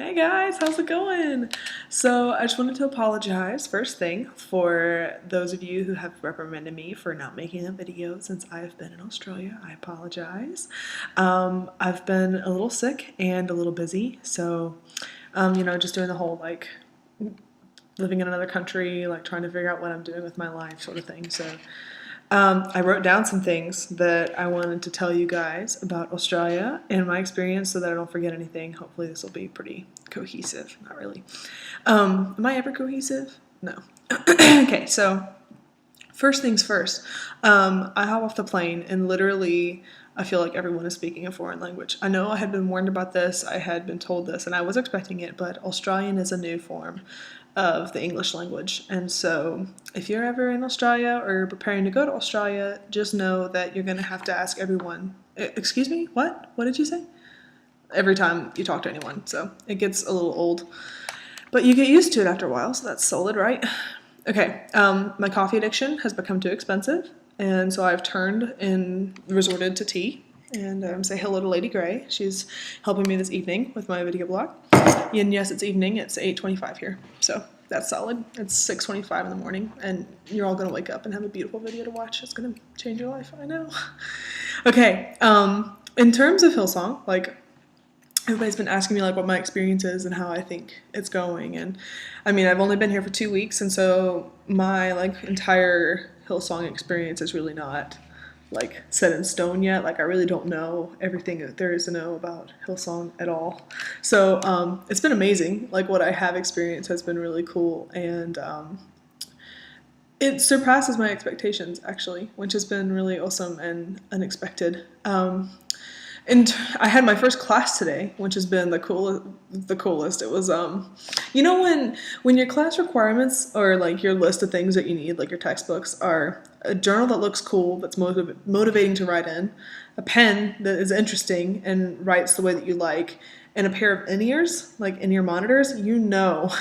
Hey guys, how's it going? So I just wanted to apologize first thing for those of you who have reprimanded me for not making a video since I've been in Australia. I apologize. I've been a little sick and a little busy, so just doing the whole like living in another country, like trying to figure out what I'm doing with my life sort of thing. So I wrote down some things that I wanted to tell you guys about Australia and my experience so that I don't forget anything. Hopefully this will be pretty cohesive. Not really. Am I ever cohesive? No. Okay, so first things first. I hop off the plane and literally I feel like everyone is speaking a foreign language. I know I had been warned about this, I had been told this, and I was expecting it, but Australian is a new form of the English language. And so if you're ever in Australia or preparing to go to Australia, just know that you're going to have to ask everyone, excuse me, what? What did you say? Every time you talk to anyone. So it gets a little old. But you get used to it after a while, so that's solid, right? Okay, my coffee addiction has become too expensive, and so I've turned and resorted to tea. And say hello to Lady Gray. She's helping me this evening with my video blog. And yes, it's evening. It's 8:25 here, so that's solid. It's 6:25 in the morning, and you're all gonna wake up and have a beautiful video to watch. It's gonna change your life. I know. Okay. In terms of Hillsong, like everybody's been asking me like what my experience is and how I think it's going, and I mean I've only been here for 2 weeks, and so my like entire Hillsong experience is really not like set in stone yet. Like I really don't know everything that there is to know about Hillsong at all. So it's been amazing. Like what I have experienced has been really cool, and it surpasses my expectations actually, which has been really awesome and unexpected. And I had my first class today, which has been the coolest. It was, when your class requirements or like your list of things that you need, like your textbooks, are a journal that looks cool, that's motivating to write in, a pen that is interesting and writes the way that you like, and a pair of in-ears, like in-ear monitors, you know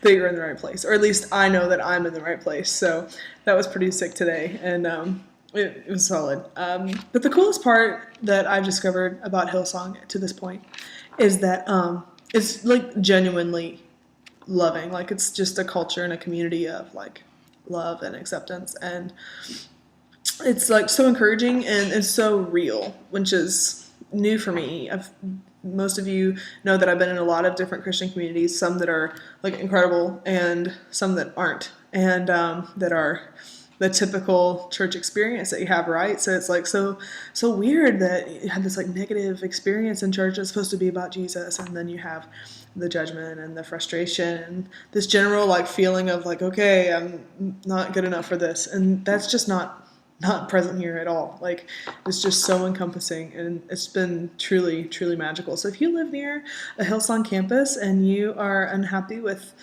that you're in the right place. Or at least I know that I'm in the right place. So that was pretty sick today. And it was solid. But the coolest part that I've discovered about Hillsong to this point is that it's like genuinely loving. Like it's just a culture and a community of like love and acceptance, and it's like so encouraging and it's so real, which is new for me. Most of you know that I've been in a lot of different Christian communities, some that are like incredible and some that aren't, and that are the typical church experience that you have, right? So it's like so weird that you have this like negative experience in church that's supposed to be about Jesus, and then you have the judgment and the frustration and this general like feeling of like, okay, I'm not good enough for this, and that's just not present here at all. Like it's just so encompassing, and it's been truly magical. So if you live near a Hillsong campus and you are unhappy with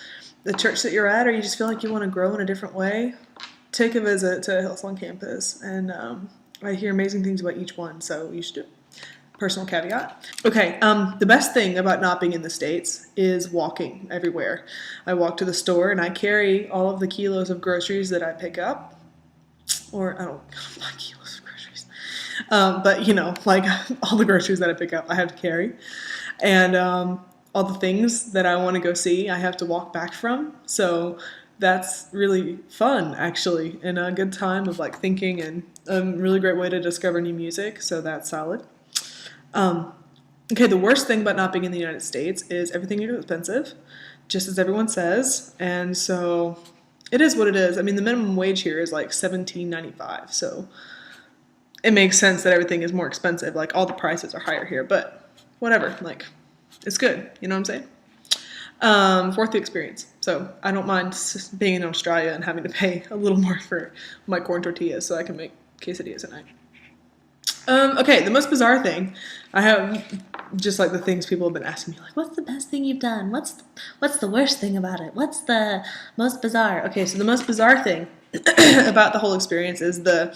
the church that you're at, or you just feel like you want to grow in a different way, take a visit to Hillsong campus, and I hear amazing things about each one, so you should do it. Personal caveat. Okay, the best thing about not being in the States is walking everywhere. I walk to the store and I carry all of the kilos of groceries that I pick up, or I don't buy kilos of groceries, but like all the groceries that I pick up I have to carry, and all the things that I want to go see I have to walk back from, so that's really fun actually, and a good time of like thinking, and a really great way to discover new music, so that's solid. Okay, the worst thing about not being in the United States is everything is expensive, just as everyone says, and so it is what it is. I mean, the minimum wage here is like $17.95, so it makes sense that everything is more expensive. Like all the prices are higher here, but whatever, like it's good, you know what I'm saying? Fourth, the experience. So I don't mind being in Australia and having to pay a little more for my corn tortillas so I can make quesadillas at night. Okay, the most bizarre thing, I have just like the things people have been asking me, like, what's the best thing you've done? What's the worst thing about it? What's the most bizarre? Okay, so the most bizarre thing about the whole experience is the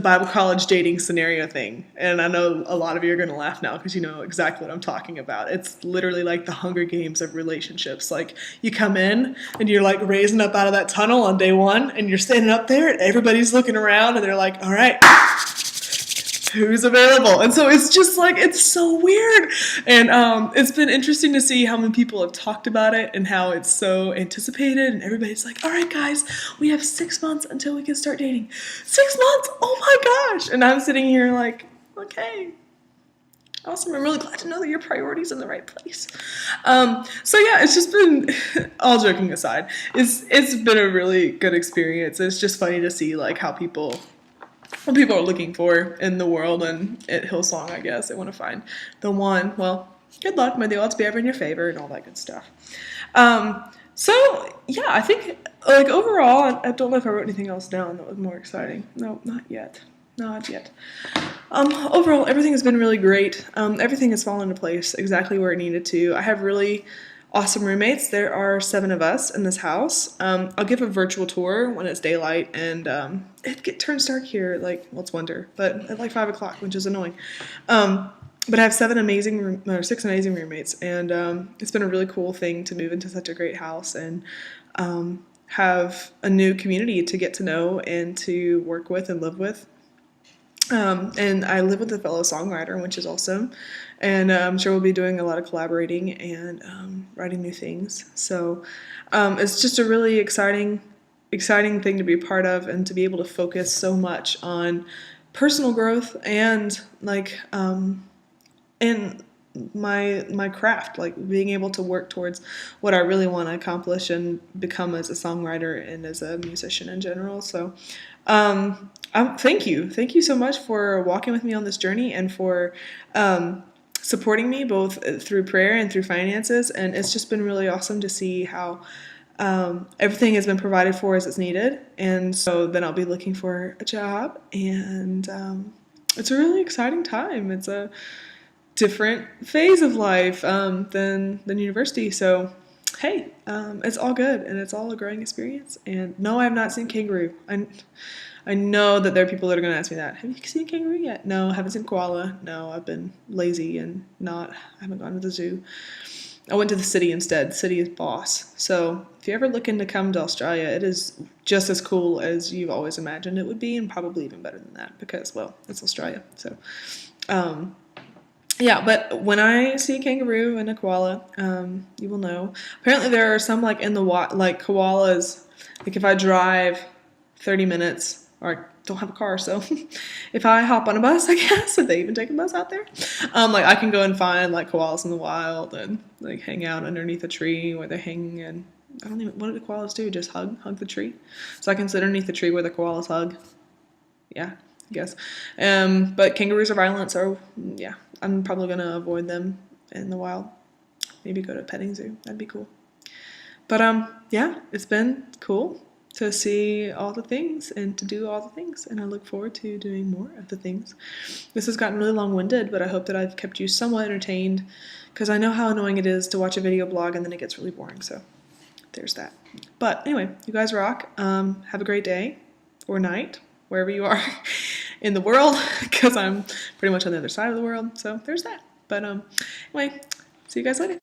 Bible college dating scenario thing. And I know a lot of you are going to laugh now because you know exactly what I'm talking about. It's literally like the Hunger Games of relationships. Like you come in and you're like raising up out of that tunnel on day one, and you're standing up there and everybody's looking around and they're like, all right, who's available? And so it's just like, it's so weird. And it's been interesting to see how many people have talked about it and how it's so anticipated. And everybody's like, all right, guys, we have 6 months until we can start dating. 6 months? Oh my gosh. And I'm sitting here like, okay. Awesome. I'm really glad to know that your priority's in the right place. So yeah, it's just been, all joking aside, it's been a really good experience. It's just funny to see like how what people are looking for in the world, and at Hillsong, I guess they want to find the one. Well, good luck. May the odds be ever in your favor and all that good stuff. So yeah, I think like overall, I don't know if I wrote anything else down that was more exciting. No, not yet. Not yet. Overall, everything has been really great. Everything has fallen into place exactly where it needed to. I have really awesome roommates. There are 7 of us in this house. I'll give a virtual tour when it's daylight, and it turns dark here, like, well, it's winter, but at like 5 o'clock, which is annoying. But I have 6 amazing roommates, and it's been a really cool thing to move into such a great house and have a new community to get to know and to work with and live with. And I live with a fellow songwriter, which is awesome. And I'm sure we'll be doing a lot of collaborating and writing new things. So it's just a really exciting thing to be a part of, and to be able to focus so much on personal growth and like in my craft, like being able to work towards what I really want to accomplish and become as a songwriter and as a musician in general. So thank you so much for walking with me on this journey, and for supporting me both through prayer and through finances. And it's just been really awesome to see how everything has been provided for as it's needed. And so then I'll be looking for a job, and it's a really exciting time. It's a different phase of life than university. So hey, it's all good, and it's all a growing experience. And no, I have not seen kangaroo. I know that there are people that are going to ask me that. Have you seen kangaroo yet? No, I haven't seen koala. No, I've been lazy and I haven't gone to the zoo. I went to the city instead. The city is boss. So if you're ever looking to come to Australia, it is just as cool as you've always imagined it would be, and probably even better than that, because, well, it's Australia. So yeah, but when I see a kangaroo and a koala, you will know. Apparently there are some like in the like koalas, like if I drive 30 minutes, or I don't have a car, so if I hop on a bus, I guess, if they even take a bus out there, like I can go and find like koalas in the wild and like hang out underneath a tree where they're hanging, and I don't even, what do the koalas do? Just hug the tree? So I can sit underneath the tree where the koalas hug. Yeah, I guess. But kangaroos are violent, so yeah, I'm probably gonna avoid them in the wild. Maybe go to a petting zoo. That'd be cool. But yeah, it's been cool to see all the things and to do all the things, and I look forward to doing more of the things. This has gotten really long-winded, but I hope that I've kept you somewhat entertained, because I know how annoying it is to watch a video blog and then it gets really boring, so there's that. But anyway, you guys rock. Have a great day or night, wherever you are in the world, because I'm pretty much on the other side of the world, so there's that. But anyway, see you guys later.